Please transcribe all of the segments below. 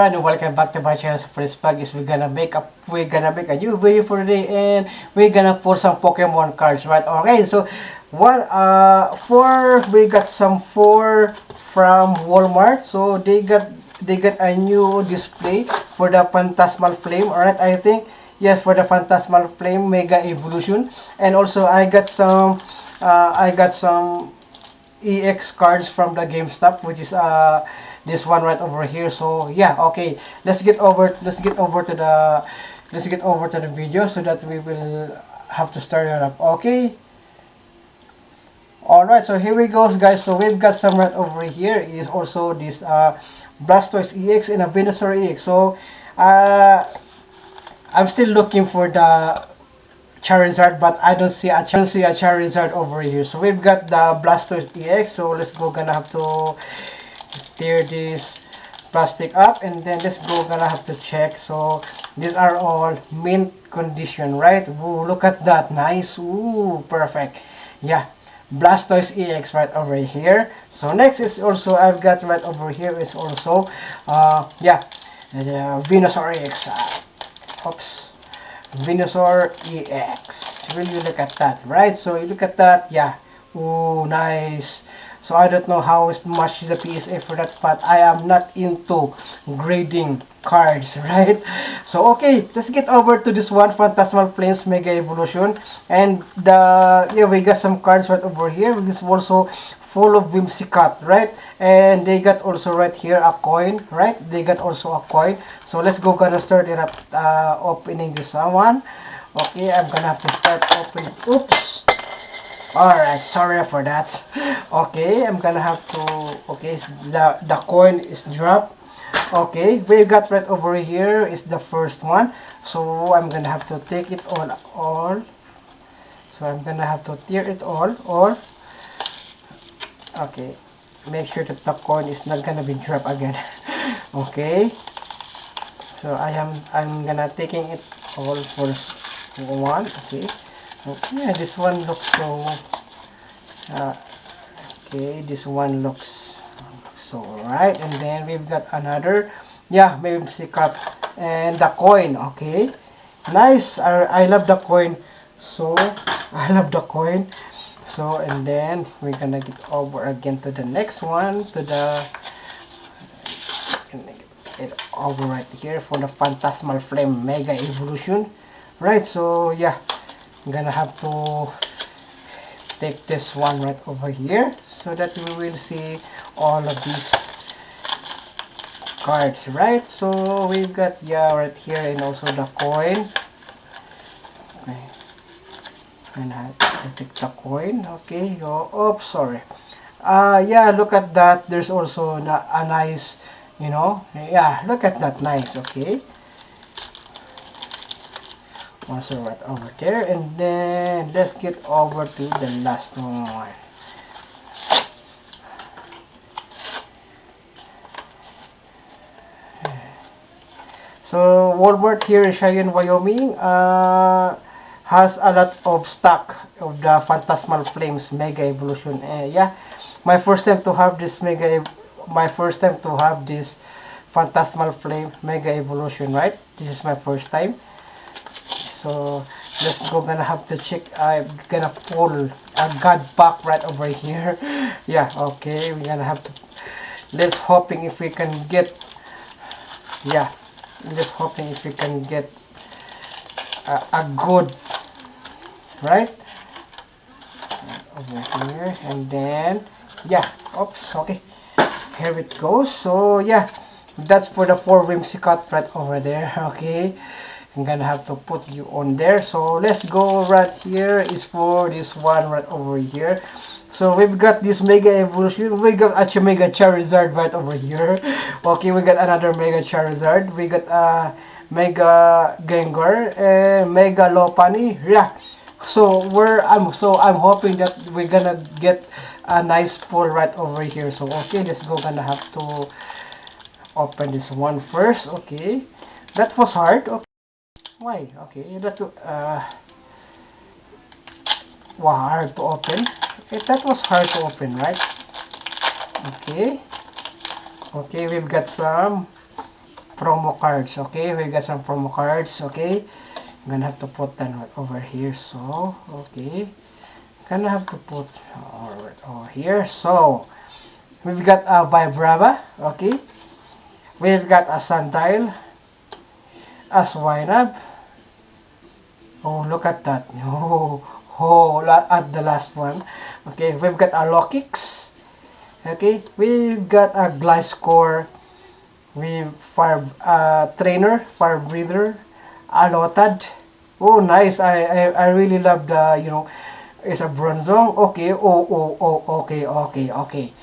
everyone, and welcome back to my channel. So for this vlog is we're gonna make a new video for today, and we're gonna pull some Pokemon cards, right? Okay, so we got some four from Walmart. So they got a new display for the Phantasmal Flame. Alright, I think yes, for the Phantasmal Flame Mega Evolution, and also I got some EX cards from the GameStop, which is this one right over here. So yeah, okay, let's get over to the video so that we will have to start it up. Okay. All right, so here we go, guys. So we've got some right over here. Is also this Blastoise EX and a Venusaur EX. So uh, I'm still looking for the Charizard, but I don't see a Charizard over here. So we've got the Blastoise EX. So let's go. Gonna have to tear this plastic up, and then let's go. Gonna have to check. So these are all mint condition, right? Ooh, look at that, nice. Ooh, perfect. Yeah, Blastoise EX right over here. So next is also I've got right over here is also yeah, Venusaur EX. Oops. Venusaur EX. Will you look at that, right? So you look at that, yeah. Ooh, nice. So I don't know how much is the PSA for that, but I am not into grading cards, right? So okay, let's get over to this one, Phantasmal Flames Mega Evolution, and we got some cards right over here. This is also full of Whimsicott, right? And they got also right here a coin, right? They got also a coin. So let's go. Gonna start it up, opening this one. Okay, I'm gonna have to start opening. Oops. Alright, sorry for that. Okay, I'm gonna have to. Okay, the coin is dropped. Okay, we got right over here is the first one. So I'm gonna have to take it all. So I'm gonna have to tear it all. Okay, make sure that the coin is not gonna be dropped again. Okay, so I'm gonna taking it all first one. Okay, okay, this one looks so uh, okay, this one looks so right, and then we've got another, yeah, maybe cup and the coin. Okay, nice. I love the coin. So I love the coin. So and then we're gonna get over again to the next one, to the it over right here for the Phantasmal Flame Mega Evolution, right? So yeah, I'm gonna have to take this one right over here so that we will see all of these cards, right? So we've got, yeah, right here, and also the coin. Okay, and I take the coin. Okay, oh, sorry. Yeah, look at that. There's also a nice, yeah, look at that, nice. Okay, also right over there, and then let's get over to the last one. So Walmart here in Cheyenne, Wyoming, has a lot of stock of the Phantasmal Flames Mega Evolution. Yeah, my first time to have this Phantasmal Flame Mega Evolution, right? This is my first time. So let's go. Gonna have to check. I'm gonna pull a god pack right over here. Yeah, okay. We're gonna have to. Let's hoping if we can get. Yeah, let's hoping if we can get a good, right, over here, and then yeah. Oops. Okay. Here it goes. So yeah, that's for the four Whimsicott right over there. Okay. I'm gonna have to put you on there. So let's go right here is for this one right over here. So we've got this Mega Evolution. We got a Mega Charizard right over here. Okay, we got another Mega Charizard. We got a Mega Gengar and Mega Lopunny. Yeah. So I'm hoping that we're gonna get a nice pull right over here. So okay, let's go. Gonna have to open this one first. Okay, that was hard. Okay. Why? Okay, wow, hard to open. That was hard to open, right? Okay. Okay, we've got some promo cards. Okay, we got some promo cards. Okay, I'm gonna have to put that right over here. So okay, gonna have to put right over here. So we've got a Vibrava. Okay, we've got a Sundial, a Swinub. Oh, look at that. At the last one. Okay, we've got a Lokix. Okay, we've got a Gliscor. We've Fire Trainer, Fire Breather, a Lotad. Oh, nice. I really love the, it's a Bronzong. Okay, okay.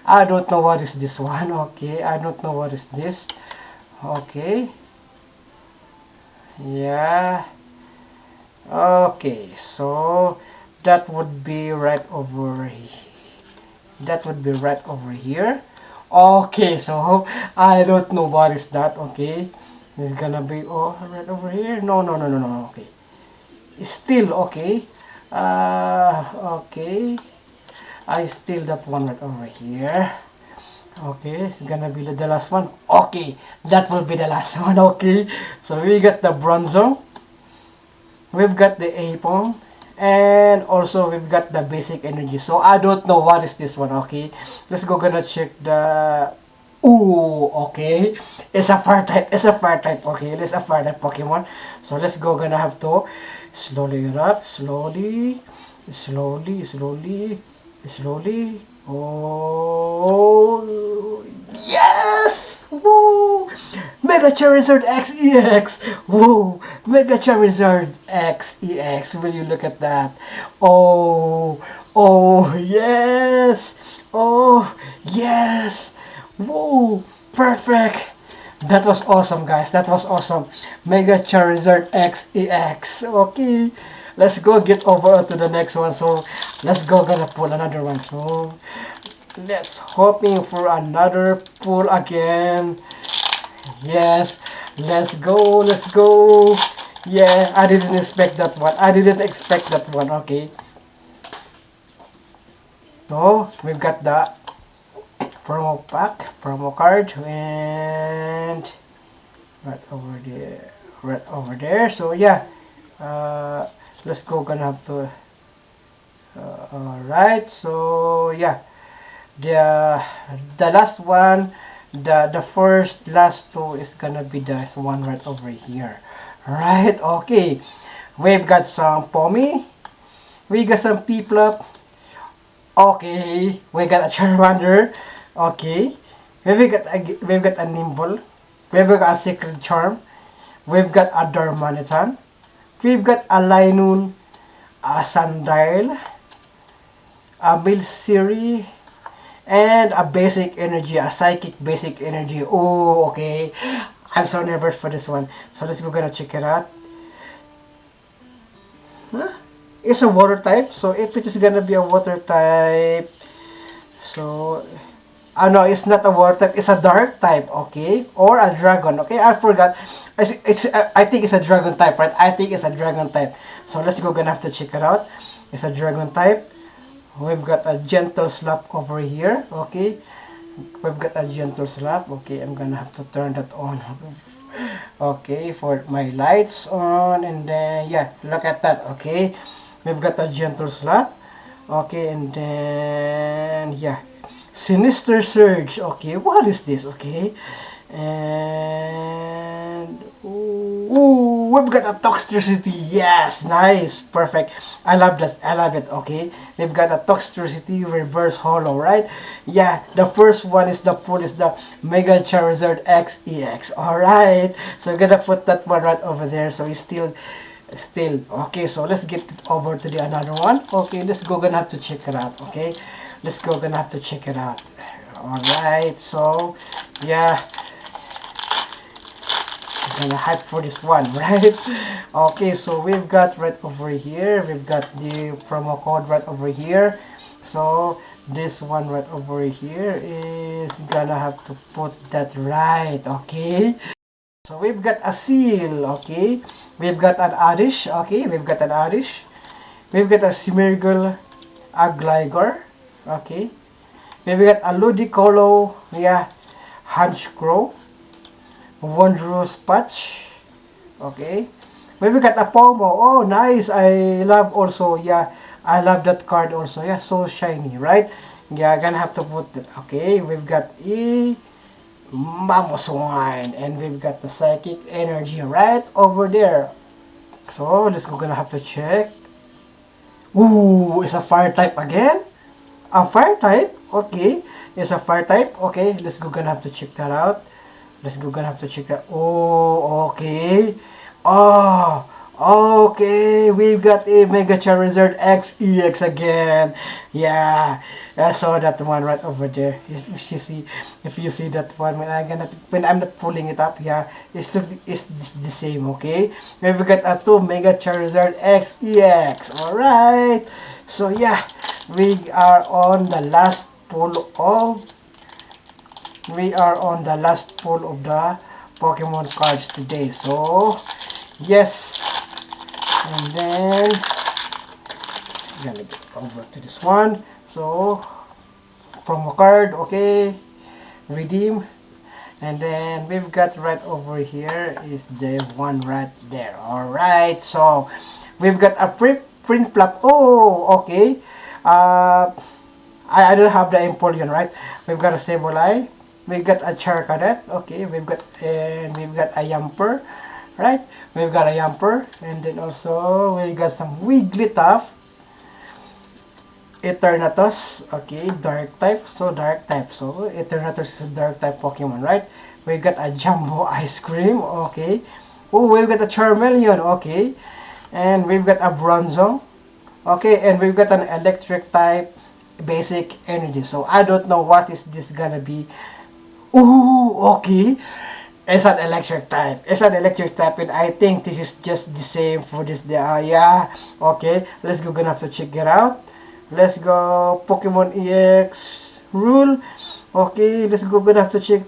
I don't know what is this one. Okay, I don't know what is this. Okay. Yeah. Okay, so that would be right over here. That would be right over here. Okay, so I don't know what is that. Okay, it's gonna be right over here. No. Okay, it's still okay. Okay, I still that one right over here. Okay, it's gonna be the last one. Okay, that will be the last one. Okay, so we got the Bronzong. We've got the Apom, and also we've got the basic energy. So I don't know what is this one. Okay, let's go gonna check the. Ooh, okay, it's a fire type. It's a fire type. Okay, it's a fire type Pokemon. So let's go gonna have to slowly up, slowly. Oh, yes! Woo! Mega Charizard X EX! Woo! Mega Charizard X EX. Will you look at that? Oh, yes! Oh, yes! Woo! Perfect! That was awesome, guys. That was awesome. Mega Charizard X EX. Okay, let's go get over to the next one. So let's go gonna pull another one. So let's hoping for another pull again. Yes, let's go. Yeah, I didn't expect that one. Okay, so we've got the promo card, and right over there. So yeah, let's go gonna have to. All right. So yeah, the the last one, the first last two is gonna be this one right over here. Right. Okay. We've got some Pommy. We got some Piplup. Okay. We got a Charmander. Okay. We've got a Nimble. We've got a Secret Charm. We've got a Darmanitan. We've got a Linoon, a Sandile, a Milcery, and a basic energy, a psychic basic energy. Oh, okay. I'm so nervous for this one. So let's go gonna check it out. Huh? It's a water type. So if it is gonna be a water type, so no, it's not a water type. It's a dark type, okay, or a dragon. Okay, I forgot. I think it's a dragon type, right? I think it's a dragon type. So let's go gonna have to check it out. It's a dragon type. We've got a gentle slap over here. Okay, we've got a gentle slap. Okay, I'm gonna have to turn that on. Okay, for my lights on, and then yeah, look at that. Okay, we've got a gentle slap. Okay, and then yeah, Sinister Surge. Okay, what is this? Okay, and we've got a Toxtricity. Yes, nice, perfect. I love that. I love it. Okay, we've got a Toxtricity Reverse Hollow, right? Yeah, the first one is the Mega Charizard X EX. All right, so we're gonna put that one right over there. So it's still okay. So let's get over to the another one. Okay, let's go gonna have to check it out. Okay, let's go gonna have to check it out. All right, so yeah, I'm gonna hype for this one, right? Okay, so we've got right over here, we've got the promo code right over here. So this one right over here is gonna have to put that right. Okay, so we've got a seal. Okay, we've got an Oddish. Okay, we've got an Oddish. We've got a Smeargle, a Gligar. Okay, we've got a Ludicolo. Yeah, Honchkrow. Wondrous Patch. Okay. Maybe got a Pomo. Oh, nice. I love also, yeah. I love that card also. Yeah, so shiny, right? Yeah, gonna have to put that. Okay, we've got E Mamoswine, and we've got the Psychic Energy right over there. So, let's go gonna have to check. Ooh, it's a fire type again? A fire type? Okay. It's a fire type. Okay, let's go gonna have to check that out. Let's go gonna have to check that. Oh, okay. Oh, okay. We've got a Mega Charizard XEX again. Yeah, I saw that one right over there. If you see that one, when I'm not pulling it up, yeah, it's the same. Okay. We've got a two Mega Charizard XEX. All right. So yeah, we are on the last pull of we are on the last pull of the Pokemon cards today. So yes, and then I'm gonna get over to this one. So promo card, okay, redeem, and then we've got right over here is the one right there. All right, so we've got a print flap. Oh, okay. Uh, I don't have the Empoleon, right? We've got a Sableye. We've got a Charcadet. Okay, we've got a Yamper, right? We've got a Yamper, and then also we got some Wigglytuff, Eternatus. Okay, Dark type. So Dark type. So Eternatus is a Dark type Pokemon, right? We got a Jumbo Ice Cream. Okay. Oh, we've got a Charmeleon. Okay, and we've got a Bronzong. Okay, and we've got an Electric type basic energy. So I don't know what is this gonna be. Ooh, okay. It's an electric type. It's an electric type, and I think this is just the same for this. Yeah. Okay, let's go. Gonna have to check it out. Let's go. Pokemon EX rule. Okay, let's go. Gonna have to check.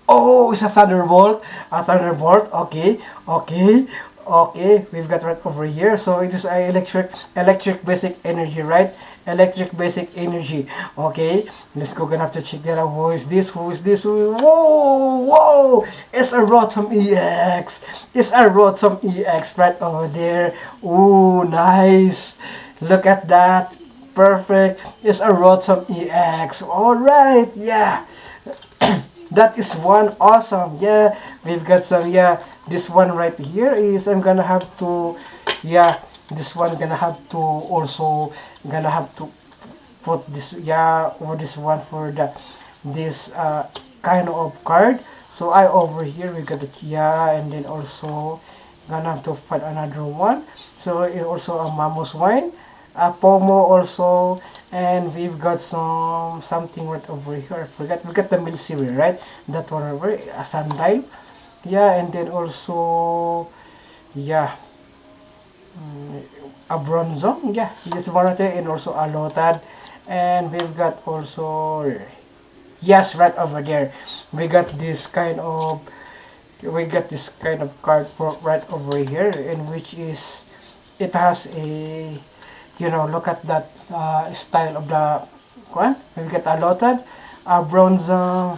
Oh, it's a Thunderbolt. A Thunderbolt. Okay. Okay. Okay. We've got right over here. So it is a electric basic energy, right? Electric basic energy. Okay. Let's go. Gonna have to check that out. Who is this? Who is this? Whoa! Whoa! It's a Rotom EX. It's a Rotom EX right over there. Ooh, nice. Look at that. Perfect. It's a Rotom EX. All right. Yeah. That is one awesome. Yeah, we've got some. Yeah, this one right here is I'm gonna have to. Yeah, this one gonna have to also gonna have to put this. Yeah, or this one for the this kind of card. So I over here we got it. Yeah, and then also gonna have to find another one. So it also a Mamos wine, a Pomo also, and we've got something right over here. I forgot. We got the Milcery, right? That one over a Sundial. Yeah, and then also yeah, a Bronzong. Yeah, this variety, and also a Lotad, and we've got also yes, right over there. We got this kind of card for right over here, in which is it has a look at that style of the one. We've got a Lotad, a Bronze, a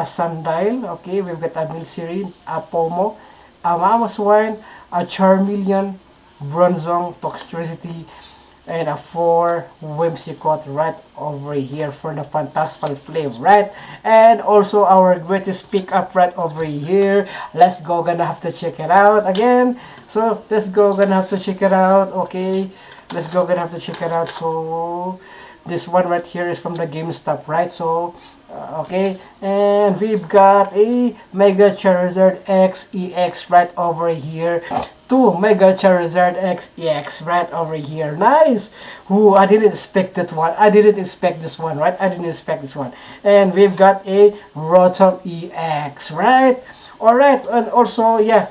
Sundial. Okay, we've got a Milcery, a Pomo, a Mamoswine, a Charmeleon, Bronzong, Toxtricity, and a 4 Whimsicott right over here for the Fantastical Flame, right? And also our greatest pickup right over here. Let's go, gonna have to check it out again. So let's go, gonna have to check it out. Okay, let's go, gonna have to check it out. So this one right here is from the GameStop, right? So okay, and we've got a Mega Charizard XEX right over here. Two Mega Charizard XEX right over here. Nice! Ooh, I didn't expect that one. I didn't expect this one, right? I didn't expect this one. And we've got a Rotom EX, right? Alright, and also, yeah,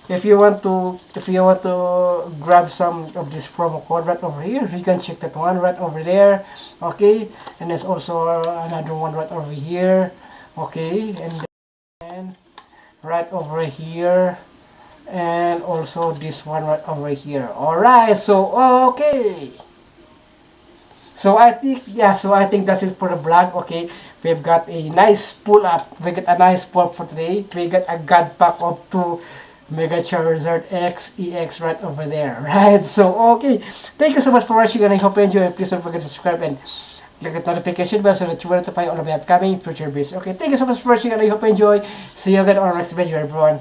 if you want to grab some of this promo code right over here, you can check that one right over there. Okay, and there's also another one right over here. Okay, and then right over here, and also this one right over here. All right, so okay, So I think, yeah, so I think that's it for the vlog. Okay, we've got a nice pull up. We got a nice pull up for today. We got a god pack of 2 Mega Charizard X EX right over there, right? So okay, thank you so much for watching, and I hope you enjoy. Please don't forget to subscribe and click the notification bell so that you will notify all of the upcoming future videos. Okay, thank you so much for watching, and I hope you enjoy. See you again on our next video, everyone.